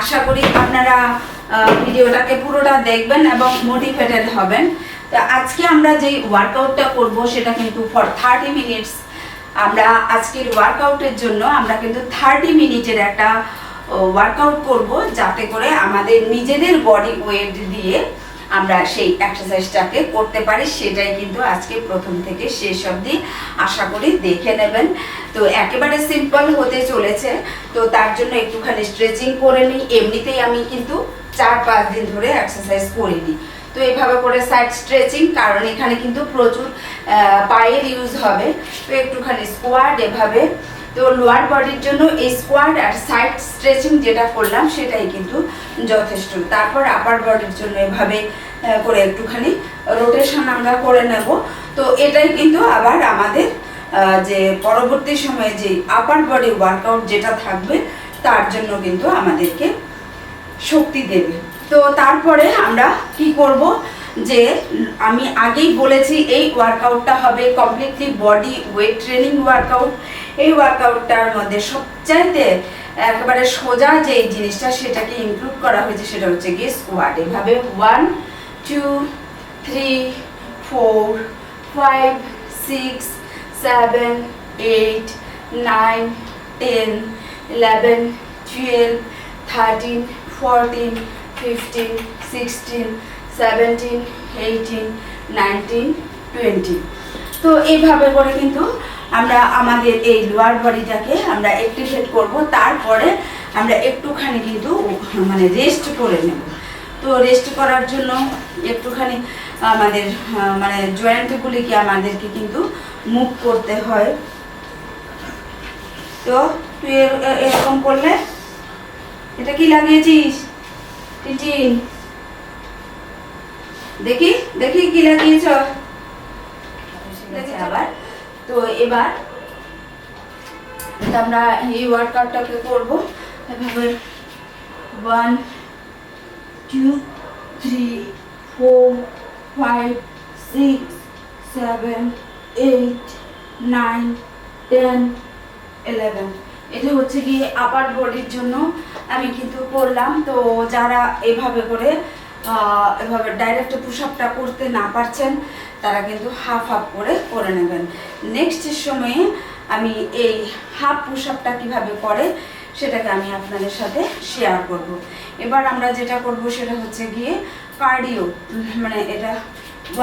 আশা করি আপনারা ভিডিওটাকে পুরোটা দেখবেন এবং মোটিভেটেড হবেন। তো আজকে আমরা যে ওয়ার্কআউটটা করব সেটা কিন্তু ফর 30 মিনিটস। আমরা আজকের ওয়ার্কআউটের জন্য আমরা কিন্তু 30 মিনিটের একটা ওয়ার্কআউট করব, যাতে করে আমাদের নিজেদের বডি ওয়েট দিয়ে আমরা সেই এক্সারসাইজটাকে করতে পারি। সেটাই কিন্তু আজকে প্রথম থেকে শেষ অবধি আশা করি দেখে নেবেন। তো একেবারে সিম্পল হতে চলেছে, তো তার জন্য একটুখানি স্ট্রেচিং করে নিই। এমনিতেই আমি কিন্তু 4-5 দিন ধরে এক্সারসাইজ করিনি। তো এইভাবে করে সাইড স্ট্রেচিং, কারণ এখানে কিন্তু প্রচুর পায়ের ইউজ হবে। তো একটুখানি স্কোয়াট এভাবে। তো লোয়ার বডির জন্য এই স্কোয়াট আর সাইড স্ট্রেচিং যেটা করলাম সেটাই কিন্তু যথেষ্ট। তারপর আপার বডির জন্য এভাবে করে একটুখানি রোটেশন আমরা করে নেব। তো এটাই কিন্তু আবার আমাদের যে পরবর্তী সময়ে যে আপার বডি ওয়ার্কআউট যেটা থাকবে তার জন্য কিন্তু আমাদেরকে শক্তি দেবে। তো তারপরে আমরা কি করব, যে আমি আগেই বলেছি এই ওয়ার্কআউটটা হবে completely body weight training workout. এই ওয়ার্কআউটটার মধ্যে সবচাইতে একেবারে সোজা যে জিনিসটা সেটাকে ইনক্লুড করা হয়েছে সেটা হচ্ছে গিয়ে স্কোয়াট। এভাবে 1 2 3 4 5 6 7 8 9 10 11 12 13 14 15 16 17 18 19 20। তো এইভাবে করে কিন্তু আমরা আমাদের এই লোয়ার বডিটাকে আমরা অ্যাক্টিভেট করব। তারপরে আমরা একটুখানি কিন্তু মানে রেস্ট করে নেব। তো রেস্ট করার জন্য একটুখানি আমাদের মানে জয়েন্টগুলিকে আমাদেরকে কিন্তু মুভ করতে হয়। তো তুই এরকম করলে, এটা কি লাগিয়েছিস টিটিন? দেখি দেখি কি লাগিয়েছ আবার। তো এবার আমরা এই ওয়ার্কআউটটাকে করব এভাবে 1 2 3 4 5 6 7 8 9 10 11। এটা হচ্ছে গিয়ে আপার বডির জন্য আমি কিন্তু করলাম। তো যারা এভাবে করে এভাবে ডাইরেক্ট পুশ আপটা করতে না পারছেন তারা কিন্তু হাফ হাফ করে নেবেন। নেক্সট সময়ে আমি এই হাফ পুশ আপটা কীভাবে করে সেটাকে আমি আপনাদের সাথে শেয়ার করব। এবার আমরা যেটা করব সেটা হচ্ছে গিয়ে কার্ডিও, মানে এটা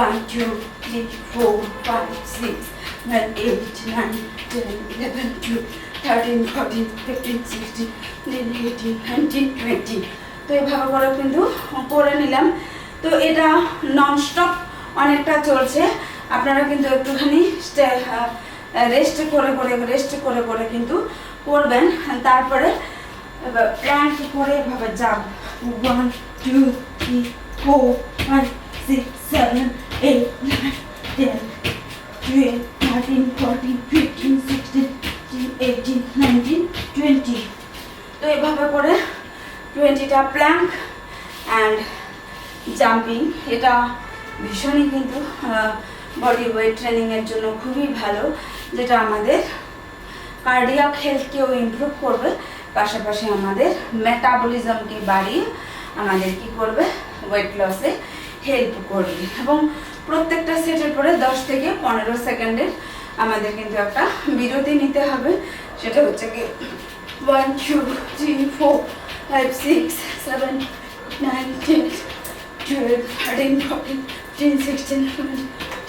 1 2 3 4 5 6 7 8 9 10 11 12 13 14 15 16 17 18 19 20। তো এইভাবে করে কিন্তু করে নিলাম। তো এটা ননস্টপ অনেকটা চলছে। আপনারা কিন্তু একটুখানি রেস্ট করে করে কিন্তু করবেন। তারপরে প্ল্যাঙ্ক করে এভাবে যাব 1 2 3 4 5 6 7 8 9 10 12 13 14 15 16 18 19 20। তো এভাবে করে 20টা প্ল্যাঙ্ক অ্যান্ড জাম্পিং, এটা ভীষণই কিন্তু বডি ওয়েট ট্রেনিংয়ের জন্য খুবই ভালো, যেটা আমাদের কার্ডিয়াক হেলথকেও ইমপ্রুভ করবে, পাশাপাশি আমাদের মেটাবলিজমকে বাড়িয়ে আমাদের কি করবে, ওয়েট লসে হেল্প করবে। এবং প্রত্যেকটা সেটের পরে 10 থেকে 15 সেকেন্ডের আমাদের কিন্তু একটা বিরতি নিতে হবে। সেটা হচ্ছে কি 1 2 3 4 5 6 7 9 10 12 13 14 15 16 17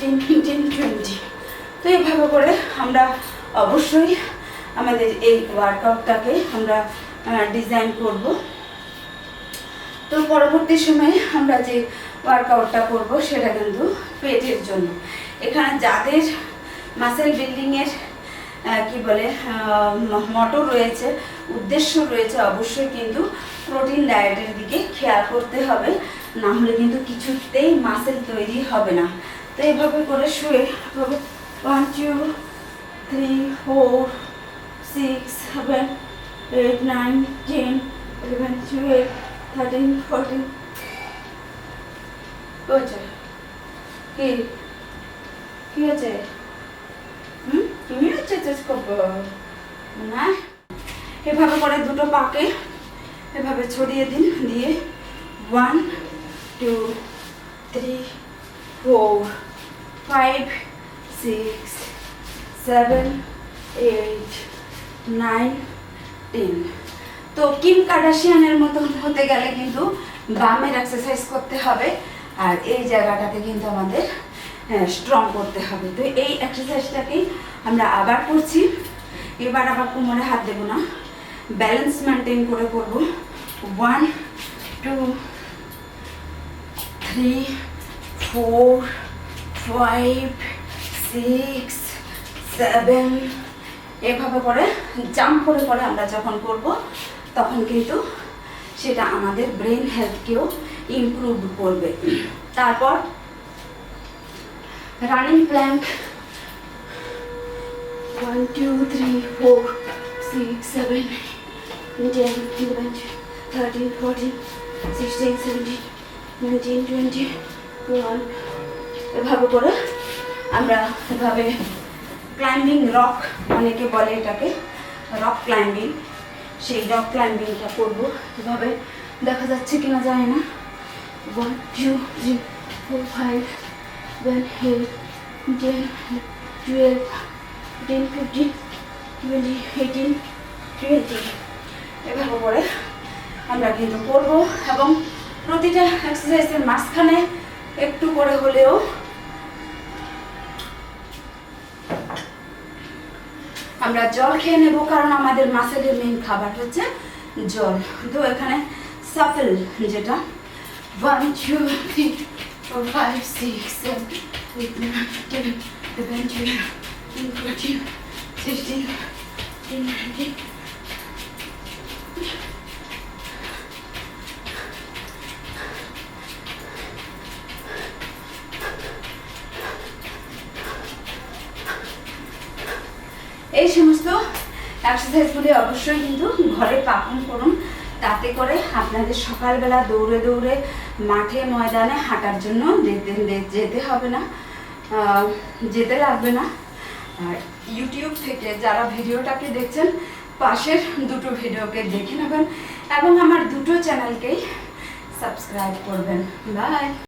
18 20। তো এইভাবে করে আমরা অবশ্যই আমাদের এই ওয়ার্কআউটটাকে আমরা ডিজাইন করব। তো পরবর্তী সময়ে আমরা যে ওয়ার্কআউটটা করব সেটা কিন্তু পেটের জন্য। এখানে যাদের মাসেল বিল্ডিংয়ের কি বলে মটো রয়েছে, উদ্দেশ্য রয়েছে, অবশ্যই কিন্তু প্রোটিন ডায়েটের দিকে খেয়াল করতে হবে, না হলে কিন্তু কিছুতেই মাসেল তৈরি হবে না। তো এইভাবে করে শুয়ে 1 2 3 4 6 7 8 9 10 11 12 13 14। কি হচ্ছে? তুমি হচ্ছে না, এভাবে করে দুটো পাকে এভাবে ছড়িয়ে দিন, দিয়ে 1 2 3 4 5 6 7 8 9 10। তো কিম কার্দাশিয়ানের মতন হতে গেলে কিন্তু বামের এক্সারসাইজ করতে হবে, আর এই জায়গাটাতে কিন্তু আমাদের স্ট্রং করতে হবে। তো এই এক্সারসাইজটাকেই আমরা আবার করছি। এবার আবার কোমরে হাত দেবো না, ব্যালেন্স মেনটেন করে করবো। 1 2 3 4 5 6 7 এভাবে করে জাম্প করে করে আমরা যখন করব তখন কিন্তু সেটা আমাদের ব্রেন হেলথকেও ইমপ্রুভ করবে। তারপর রানিং প্ল্যাঙ্ক 1 2 3 4 6 7 10 11 13 14 16 17 19 20 21 এভাবে করে আমরা এভাবে ক্লাইম্বিং রক, অনেকে বলে এটাকে রক ক্লাইম্বিং, সেই রক ক্লাইম্বিংটা করবো। এভাবে দেখা যাচ্ছে কিনা জানি না। 1 2 3 4 5 7 8 10 12 13 15 20 18 20 এভাবে করে আমরা কিন্তু করবো। এবং প্রতিটা এক্সারসাইজের মাঝখানে একটু করে হলেও আমরা জল খেয়ে নেব, কারণ আমাদের মাসেলের মেইন খাবার হচ্ছে জল। তো এখানে সাফেল যেটা 1 2 3 4 5 6 7 8 9 10 11 12 13 14 16 17 এই সমস্ত এক্সারসাইজগুলি অবশ্যই কিন্তু ঘরে পালন করুন, তাতে করে আপনাদের সকালবেলা দৌড়ে দৌড়ে মাঠে ময়দানে হাঁটার জন্য যেতে হবে না, যেতে লাগবে না। আর ইউটিউব থেকে যারা ভিডিওটাকে দেখছেন পাশের দুটো ভিডিওকে দেখে নেবেন এবং আমার দুটো চ্যানেলকেই সাবস্ক্রাইব করবেন। বাই।